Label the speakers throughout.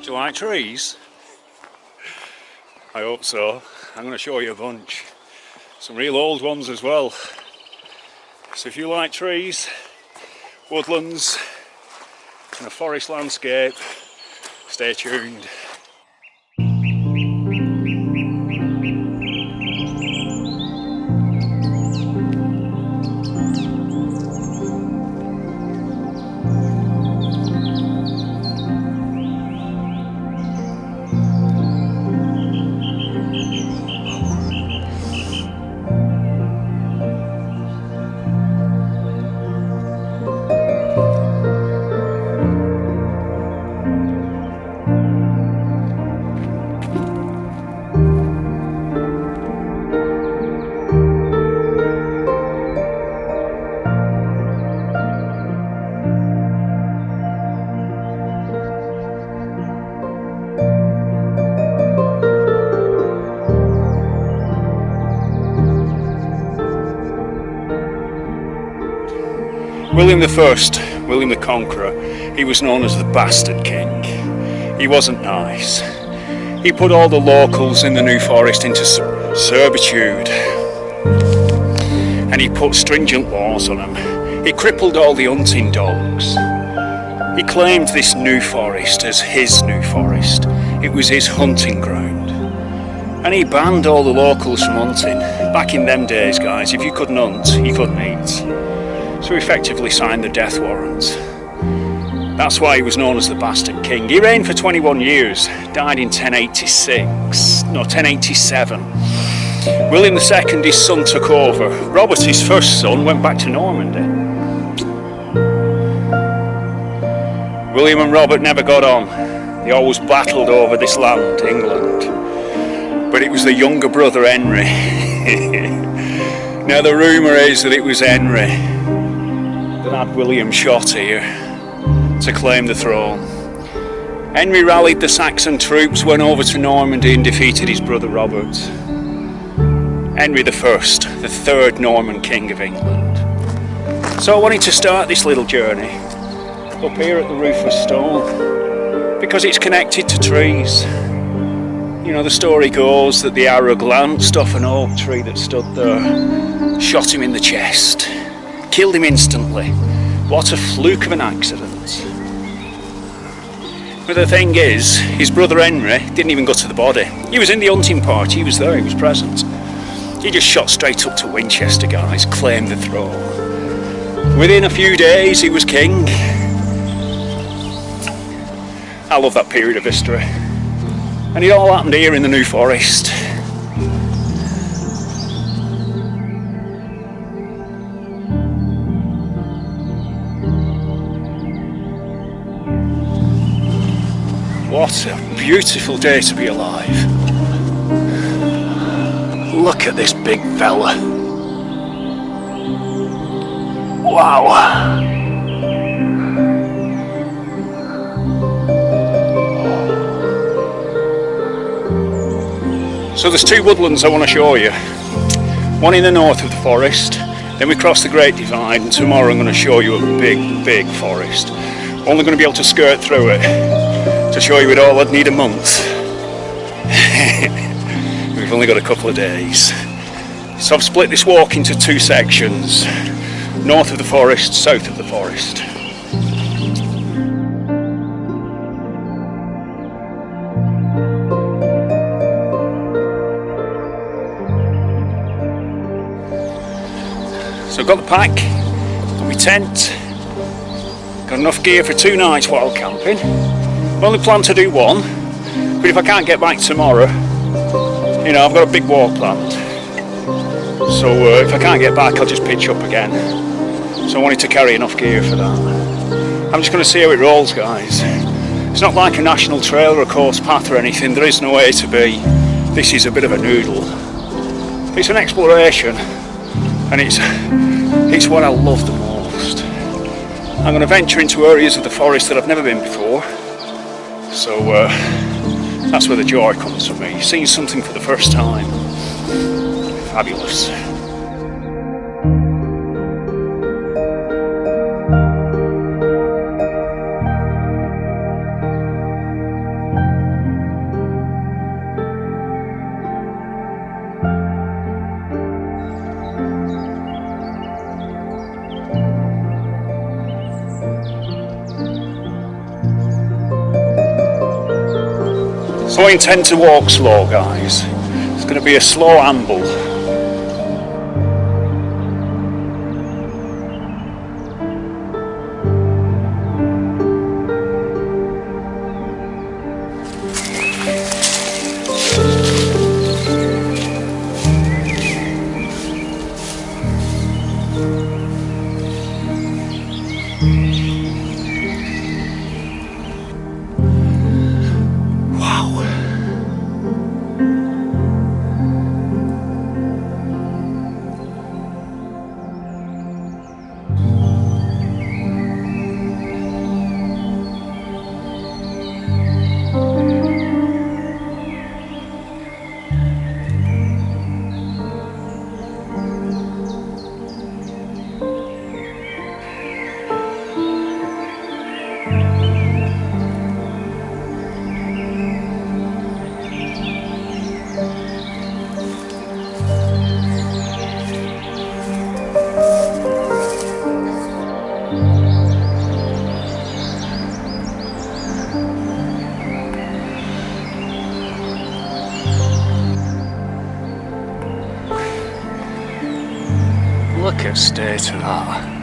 Speaker 1: Do you like trees? I hope so. I'm going to show you a bunch. Some real old ones as well. So if you like trees, woodlands and a forest landscape, stay tuned. William I, William the Conqueror, he was known as the Bastard King. He wasn't nice. He put all the locals in the New Forest into servitude. And he put stringent laws on them. He crippled all the hunting dogs. He claimed this New Forest as his New Forest. It was his hunting ground. And he banned all the locals from hunting. Back in them days, guys, if you couldn't hunt, you couldn't eat. So he effectively signed the death warrant. That's why he was known as the Bastard King. He reigned for 21 years, died in 1087. William II, his son, took over. Robert, his first son, went back to Normandy. William and Robert never got on. They always battled over this land, England. But it was the younger brother, Henry. Now the rumour is that it was Henry that had William shot here to claim the throne. Henry rallied the Saxon troops, went over to Normandy and defeated his brother Robert. Henry I, the third Norman king of England. So I wanted to start this little journey up here at the Roof of Stone because it's connected to trees. You know, the story goes that the arrow glanced off an oak tree that stood there, shot him in the chest, killed him instantly. What a fluke of an accident. But the thing is, his brother Henry didn't even go to the body. He was in the hunting party, he was there, he was present. He just shot straight up to Winchester, guys, claimed the throne. Within a few days he was king. I love that period of history. And it all happened here in the New Forest. What a beautiful day to be alive. Look at this big fella. Wow. So there's two woodlands I want to show you. One in the north of the forest, then we cross the Great Divide, and tomorrow I'm going to show you a big forest. Only going to be able to skirt through it. To show you it all, I'd need a month. We've only got a couple of days. So I've split this walk into two sections. North of the forest, south of the forest. So I've got the pack, got my tent, got enough gear for 2 nights while camping. I only plan to do one, but if I can't get back tomorrow, you know, I've got a big walk planned. So if I can't get back, I'll just pitch up again. So I wanted to carry enough gear for that. I'm just going to see how it rolls, guys. It's not like a national trail or a course path or anything. There is no A to B. This is a bit of a noodle. It's an exploration, and it's what I love the most. I'm going to venture into areas of the forest that I've never been before. So that's where the joy comes from me, seeing something for the first time. Fabulous. So I intend to walk slow, guys. It's going to be a slow amble. Look at the state of that.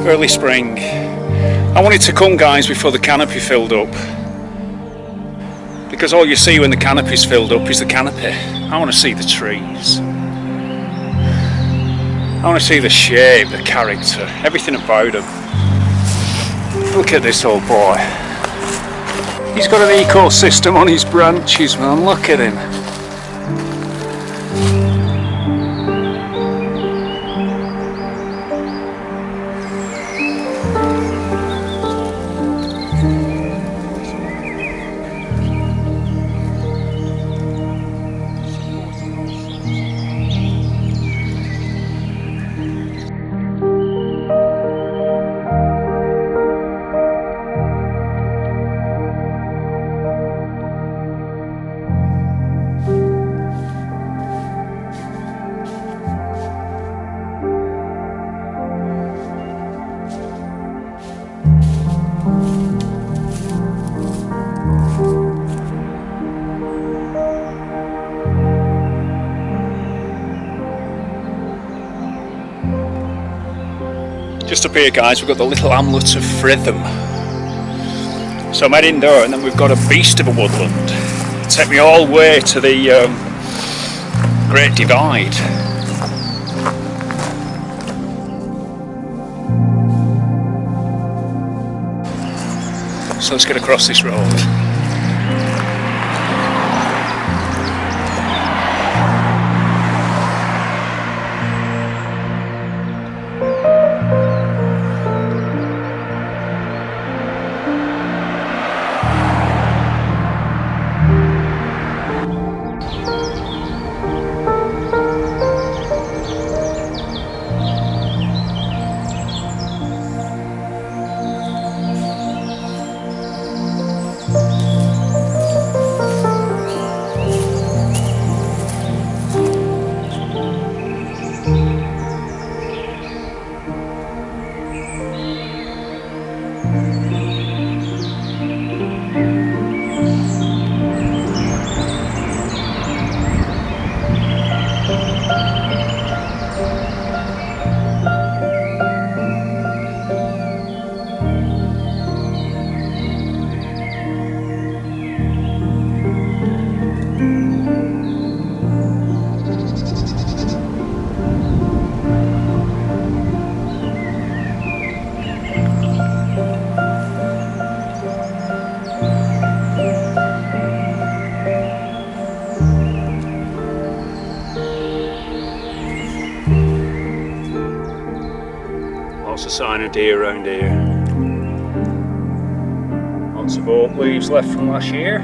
Speaker 1: Early spring. I wanted to come, guys, before the canopy filled up, because all you see when the canopy's filled up is the canopy. I want to see the trees. I want to see the shape, the character, everything about them. Look at this old boy. He's got an ecosystem on his branches, man. Look at him. Just up here, guys, we've got the little hamlet of Fritham. So I'm heading there, and then we've got a beast of a woodland. Take me all the way to the Great Divide. So let's get across this road. sign of deer around here. Lots of oak leaves left from last year.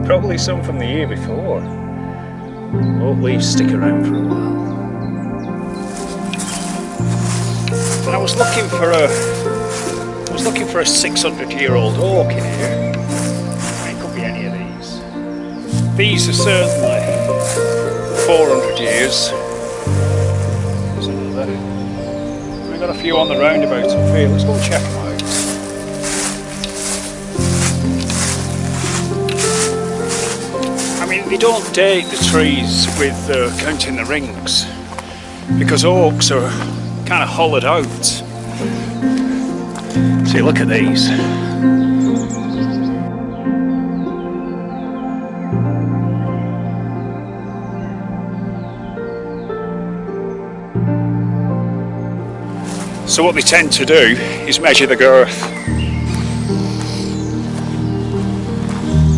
Speaker 1: Probably some from the year before. Oak leaves stick around for a while. And I was looking for a 600-year-old oak in here. It could be any of these. These are certainly 400 years. There's another. We've got a few on the roundabout up here. Let's go and check them out. I mean, they don't date the trees with counting the rings, because oaks are kind of hollowed out. See, look at these. So what they tend to do is measure the girth.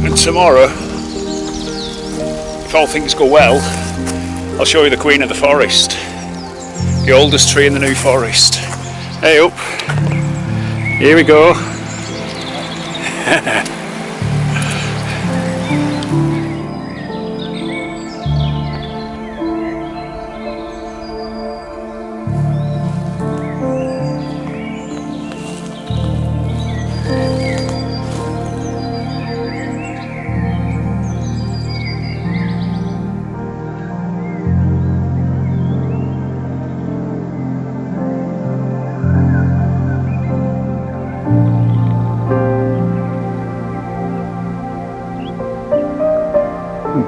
Speaker 1: And tomorrow, if all things go well, I'll show you the Queen of the Forest, the oldest tree in the New Forest. Hey up, here we go.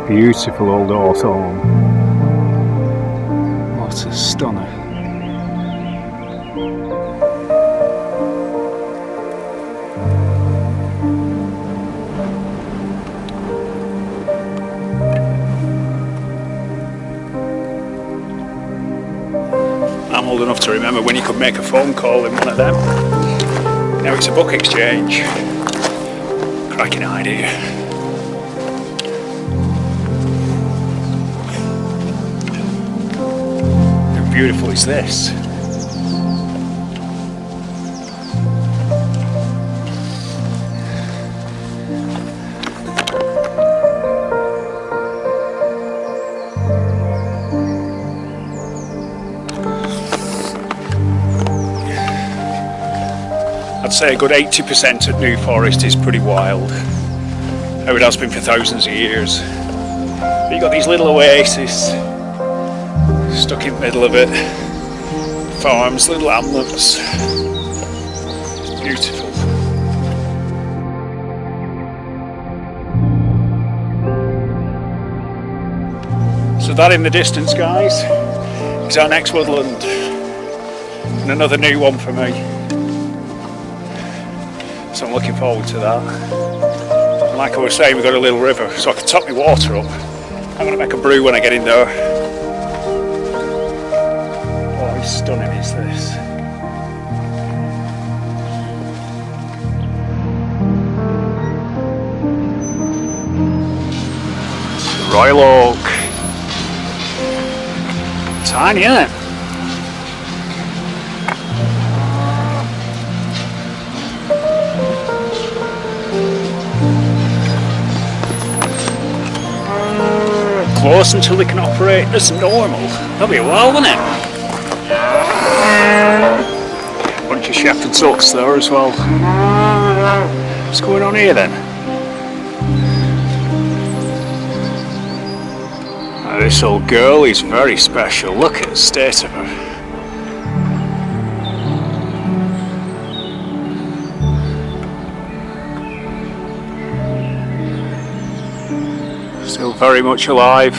Speaker 1: Beautiful old hawthorn. What a stunner. I'm old enough to remember when you could make a phone call in one of them. Now it's a book exchange. Cracking idea. Beautiful is this? I'd say a good 80% of New Forest is pretty wild, how it has been for thousands of years. But you've got these little oases stuck in the middle of it, farms, little hamlets. It's beautiful. So that in the distance, guys, is our next woodland, and another new one for me. So I'm looking forward to that. And like I was saying, we've got a little river, so I can top my water up. I'm going to make a brew when I get in there. How stunning is this? Royal oak. Tiny, isn't it? Close until they can operate as normal. That'll be a while, won't it? Bunch of shepherd ducks there as well. What's going on here then? This old girl is very special. Look at the state of her. Still very much alive.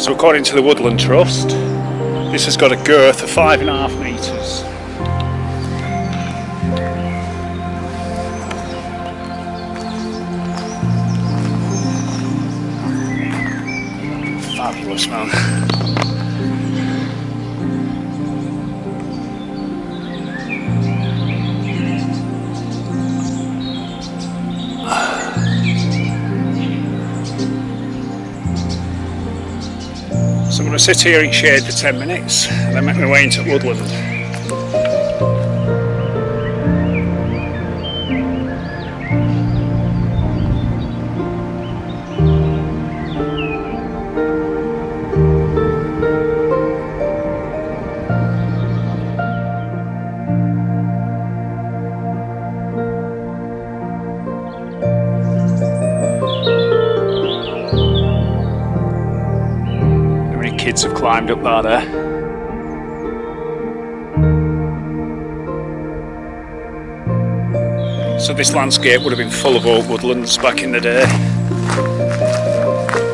Speaker 1: So according to the Woodland Trust, this has got a girth of 5.5 metres. Fabulous, man. sit here in shade for 10 minutes and then make my way into Woodland. Kids have climbed up there. So this landscape would have been full of oak woodlands back in the day,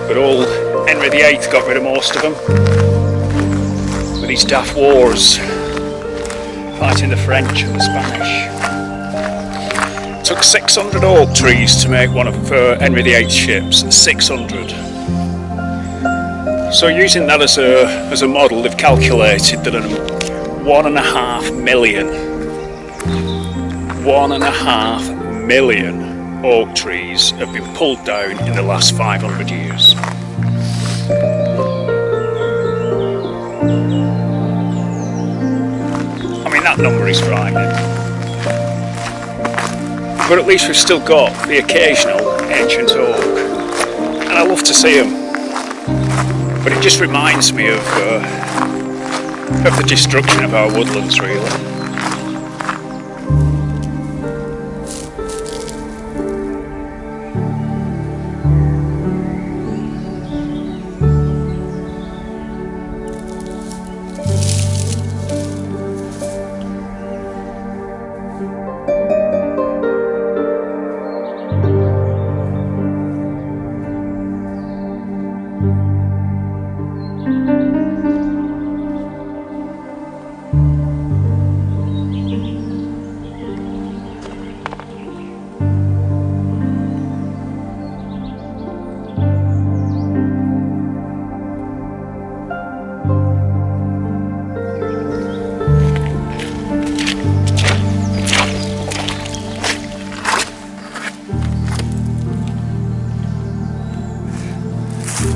Speaker 1: but old Henry VIII got rid of most of them with his daft wars fighting the French and the Spanish. It took 600 oak trees to make one of Henry VIII's ships. 600. So using that as a model, they've calculated that 1.5 million oak trees have been pulled down in the last 500 years. I mean, that number is frightening. But at least we've still got the occasional ancient oak, and I love to see them. But it just reminds me of the destruction of our woodlands, really.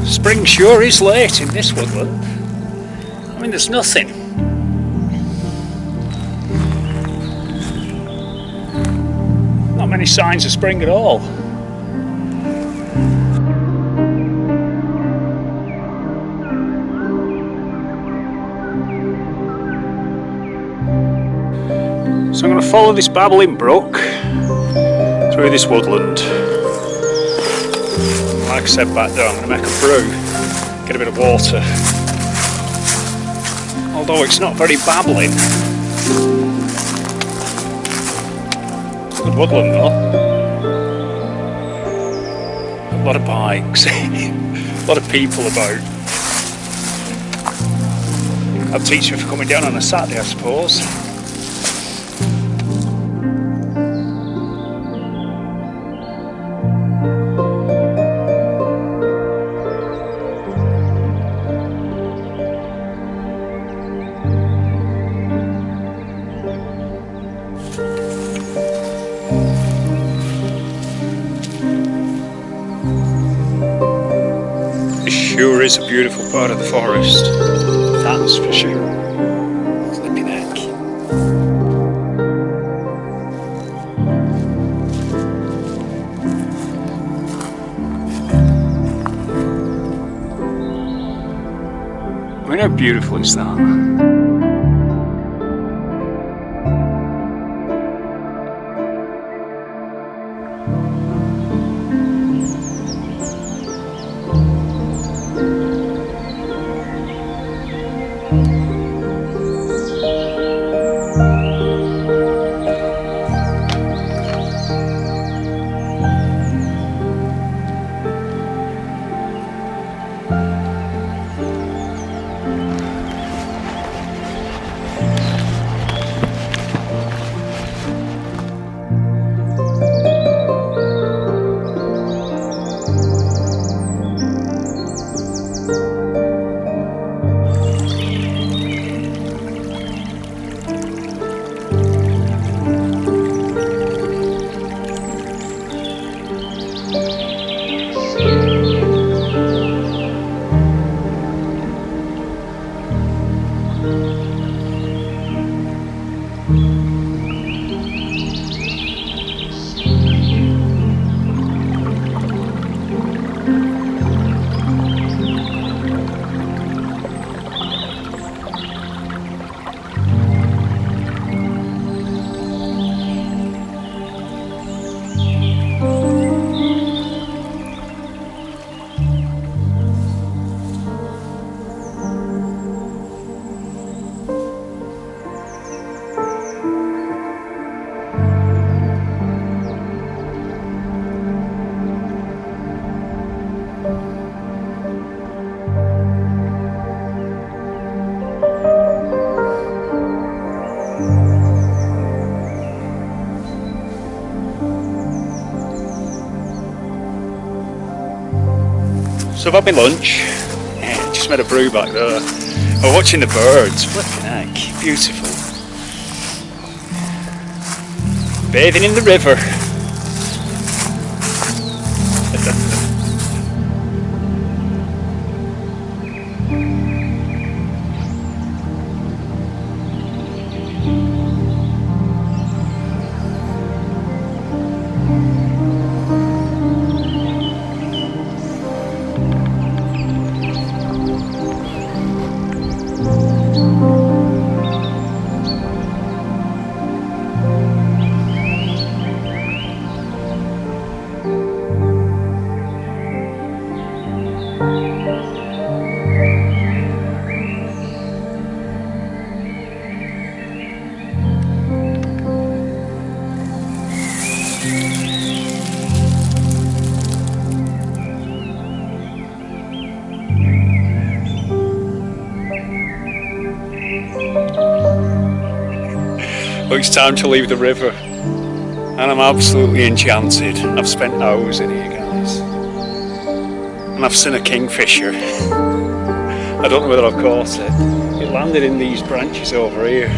Speaker 1: Spring sure is late in this woodland. I mean, there's nothing. Not many signs of spring at all. So I'm going to follow this babbling brook through this woodland. Like I said back there, I'm going to make a brew, get a bit of water. Although it's not very babbling. Good woodland though. A lot of bikes, a lot of people about. I'll teach you for coming down on a Saturday, I suppose. Sure is a beautiful part of the forest, that's for sure. Flipping heck. I mean, how beautiful is that? So I've had my lunch, just made a brew back there. We're watching the birds, flipping heck, beautiful. Bathing in the river. Well, it's time to leave the river, and I'm absolutely enchanted. I've spent hours in here, guys, and I've seen a kingfisher. I don't know whether I've caught it. It landed in these branches over here.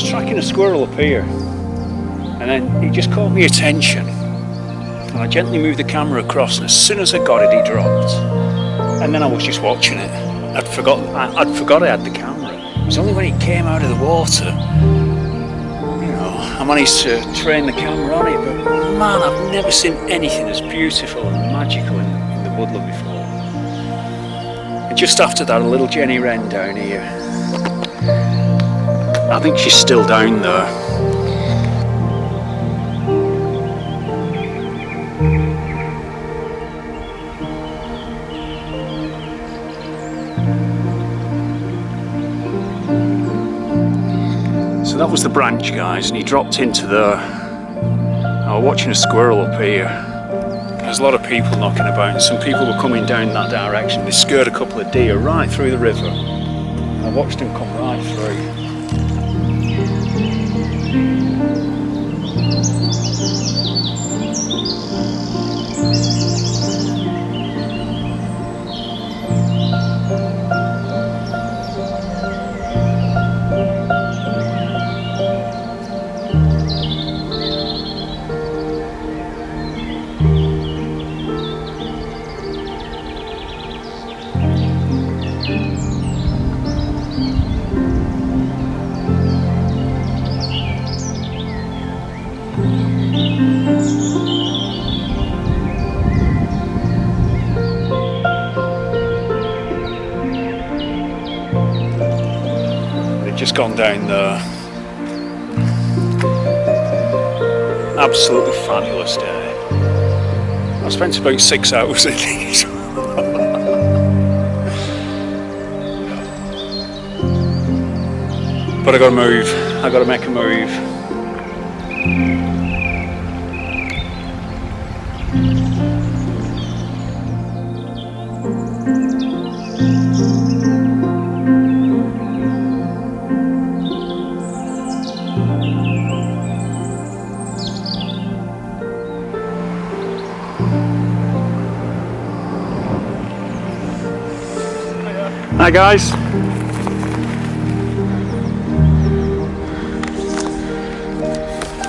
Speaker 1: Tracking a squirrel up here, and then he just caught my attention, and I gently moved the camera across, and as soon as I got it, he dropped. And then I was just watching it. I'd forgot I had the camera. It was only when it came out of the water, you know, I managed to train the camera on it. But man, I've never seen anything as beautiful and magical in the woodland before. And just after that, a little Jenny Wren down here. I think she's still down there. So that was the branch, guys, and he dropped into there. I was watching a squirrel up here. There's a lot of people knocking about, and some people were coming down that direction. They scared a couple of deer right through the river. And I watched them come right through. Just gone down there. Absolutely fabulous day. I spent about 6 hours in these. But I gotta move. I gotta make a move. Hi guys.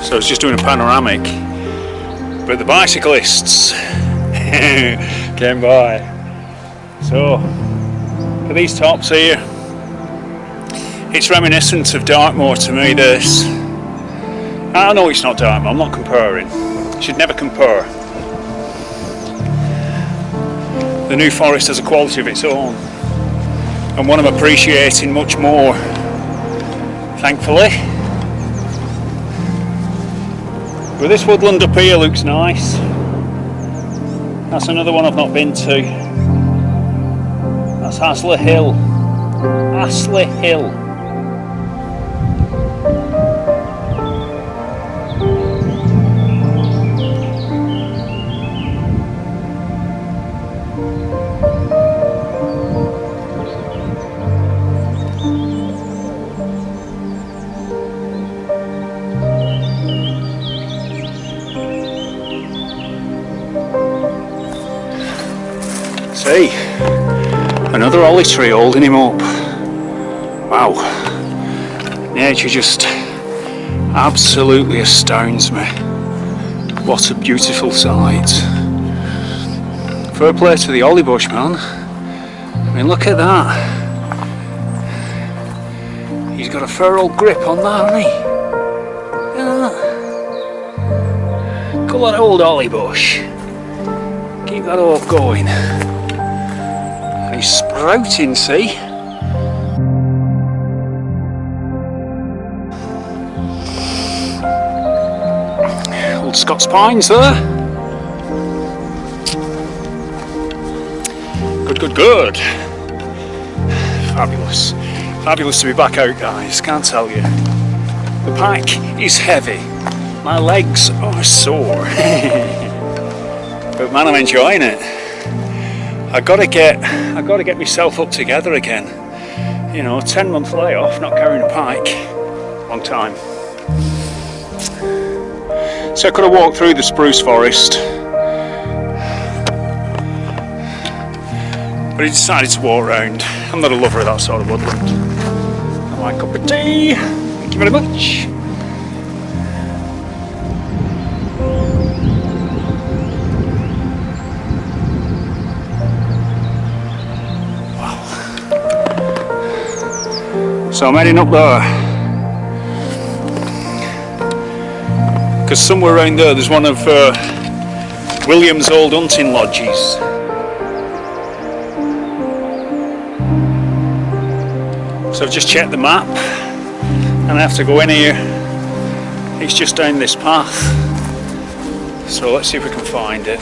Speaker 1: So I was just doing a panoramic, but the bicyclists came by. So, for these tops here, it's reminiscent of Dartmoor to me, this. I know it's not Dartmoor, I'm not comparing. You should never compare. The New Forest has a quality of its own, and one I'm appreciating much more, thankfully. But this woodland up here looks nice. That's another one I've not been to. That's Astley Hill. Astley Hill. See, another holly tree holding him up. Wow, nature just absolutely astounds me. What a beautiful sight. Fair play to the holly bush, man. I mean, look at that. He's got a fair old grip on that, hasn't he? Look at that. Call that old holly bush. Keep that oak going. He's sprouting, see? Old Scots pines there. Good, good, good. Fabulous. Fabulous to be back out, guys, can't tell you. The pack is heavy. My legs are sore. But man, I'm enjoying it. I gotta get myself up together again. You know, 10-month layoff, not carrying a pike. Long time. So I could have walked through the spruce forest, but I decided to walk round. I'm not a lover of that sort of woodland. Not my cup of tea. Thank you very much. So I'm heading up there, because somewhere around there's one of William's old hunting lodges. So I've just checked the map and I have to go in here. It's just down this path. So let's see if we can find it.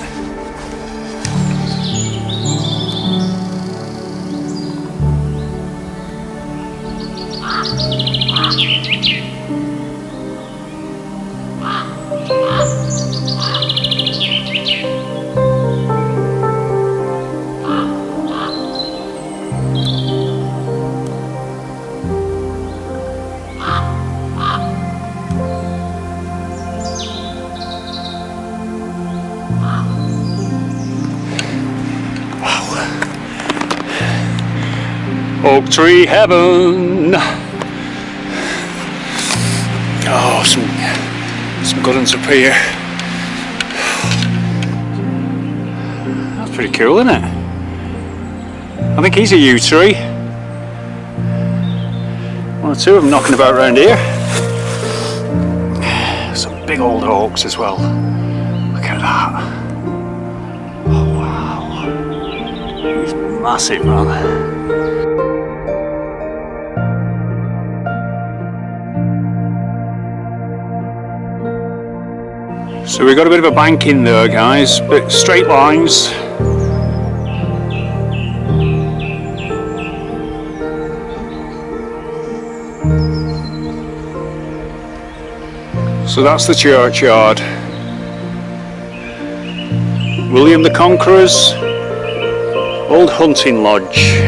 Speaker 1: Oak tree heaven. Oh, some good ones up here. That's pretty cool, isn't it? I think he's a yew tree. One or two of them knocking about around here. Some big old oaks as well. Look at that. Oh wow. He's massive, man. So we've got a bit of a bank in there, guys, but straight lines. So that's the churchyard. William the Conqueror's old hunting lodge.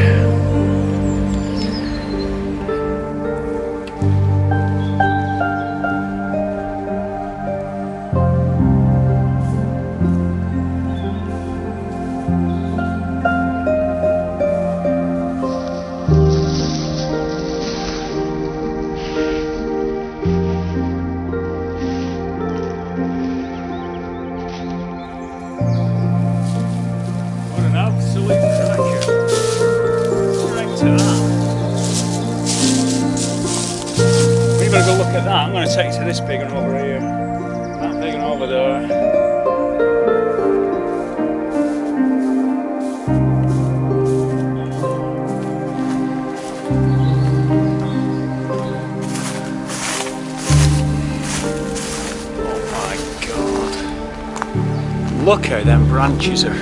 Speaker 1: What an absolute treasure. you've got a good look at that, I'm going to take you to this big one over here. That big one over there. Look how them branches are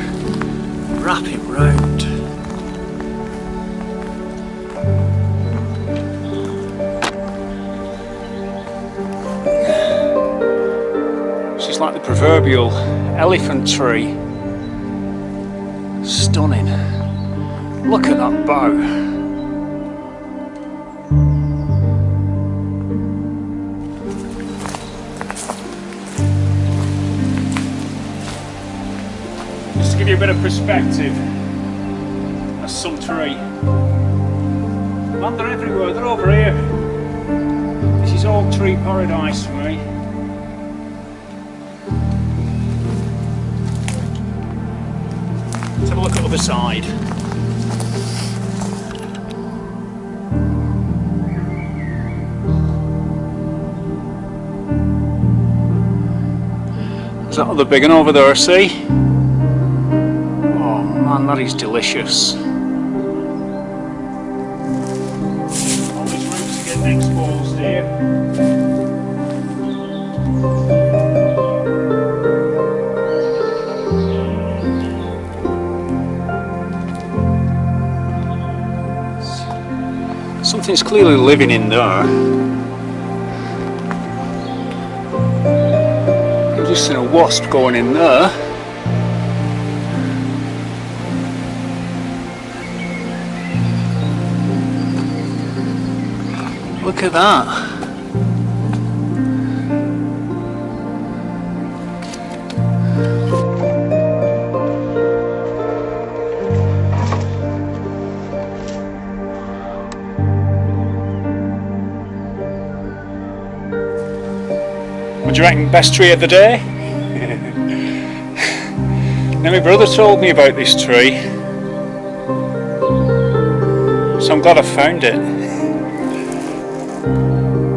Speaker 1: wrapping round. This is like the proverbial elephant tree. Stunning. Look at that bough. Give you a bit of perspective. That's some tree. Man, they're everywhere. They're over here. This is all tree paradise for me. Let's have a look at the other side. There's that other big one over there, see? Man, that is delicious. All these roots are getting exposed here. Something's clearly living in there. I've just seen a wasp going in there. Look at that. What do you reckon, best tree of the day? Now my brother told me about this tree, so I'm glad I found it.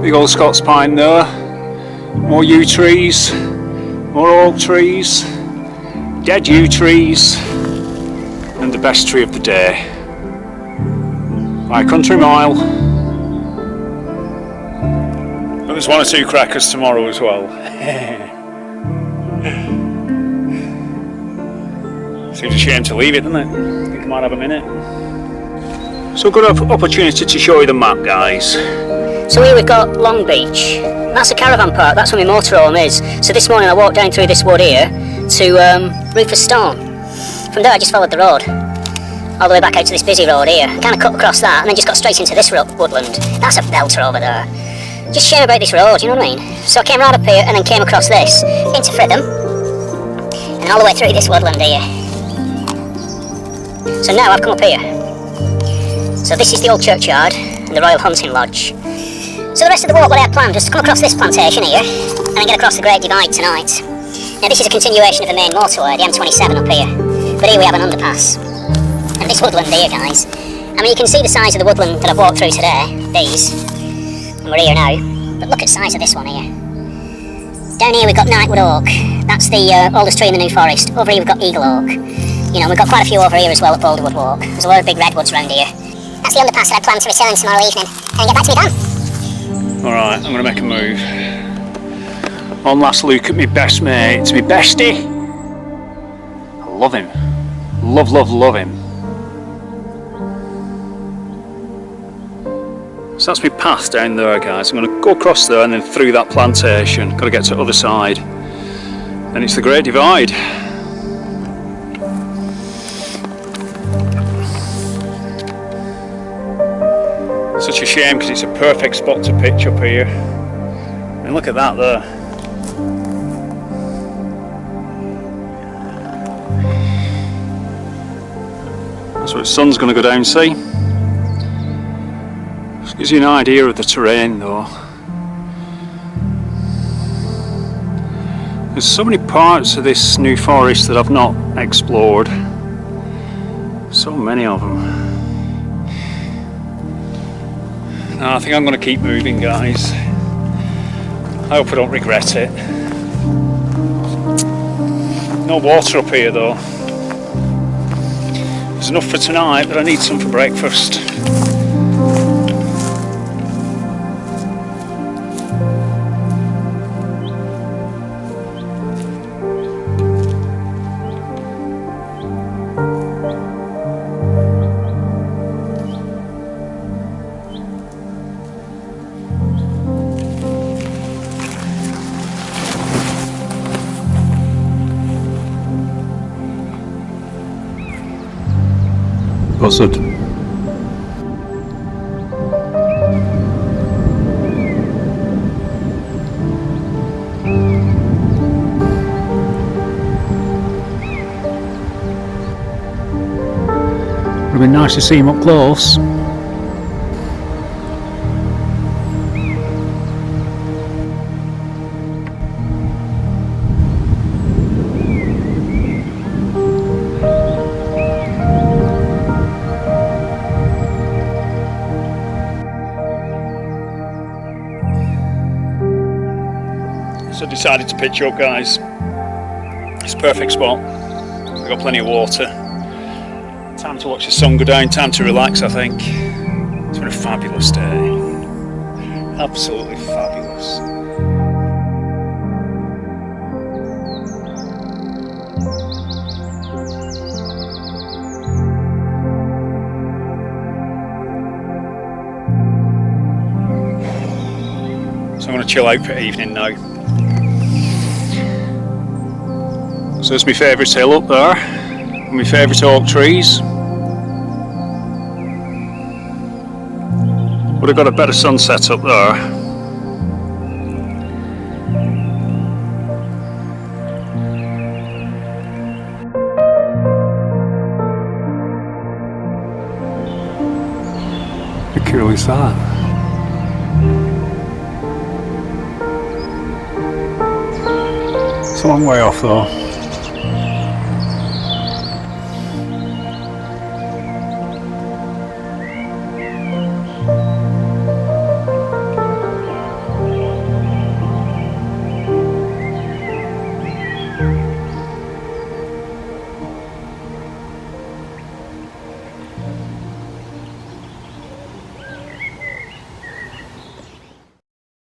Speaker 1: Big old Scots pine there, more yew trees, more oak trees, dead yew trees, and the best tree of the day, by a country mile. And there's one or two crackers tomorrow as well. Seems a shame to leave it, doesn't it? I think I might have a minute. So good opportunity to show you the map, guys.
Speaker 2: So here we've got Long Beach. That's a caravan park, that's where my motorhome is. So this morning I walked down through this wood here to Rufus Stone. From there I just followed the road, all the way back out to this busy road here. I kind of cut across that and then just got straight into this woodland. That's a belter over there. Just shame about this road, you know what I mean? So I came right up here and then came across this, into Fridham, and all the way through this woodland here. So now I've come up here. So this is the old churchyard and the Royal Hunting Lodge. So the rest of the walk what I had planned was to come across this plantation here and then get across the Great Divide tonight. Now this is a continuation of the main motorway, the M27 up here, but here we have an underpass. And this woodland here, guys, I mean you can see the size of the woodland that I've walked through today, these, and we're here now, but look at the size of this one here. Down here we've got Nightwood Oak, that's the oldest tree in the New Forest. Over here we've got Eagle Oak. You know, we've got quite a few over here as well at Boulderwood Walk. There's a lot of big redwoods around here. That's the underpass that I plan to return tomorrow evening and get back to me Dan.
Speaker 1: Alright, I'm going to make a move. One last look at my best mate, my bestie. I love him. Love, love, love him. So that's my path down there, guys. I'm going to go across there and then through that plantation. Got to get to the other side. And it's the Great Divide. Such a shame because it's a perfect spot to pitch up here. And look at that there. That's where the sun's going to go down, see? Just gives you an idea of the terrain though. There's so many parts of this New Forest that I've not explored. So many of them. No, I think I'm going to keep moving, guys. I hope I don't regret it. No water up here though. There's enough for tonight, but I need some for breakfast.
Speaker 3: What's it?
Speaker 1: Would have been nice to see him up close. So I decided to pitch up, guys. It's a perfect spot. We've got plenty of water. Time to watch the sun go down, time to relax, I think. It's been a fabulous day. Absolutely fabulous. So I'm going to chill out for evening now. So it's my favourite hill up there, and my favourite oak trees. Would have got a better sunset up there.
Speaker 3: Peculiar sight.
Speaker 1: It's a long way off though.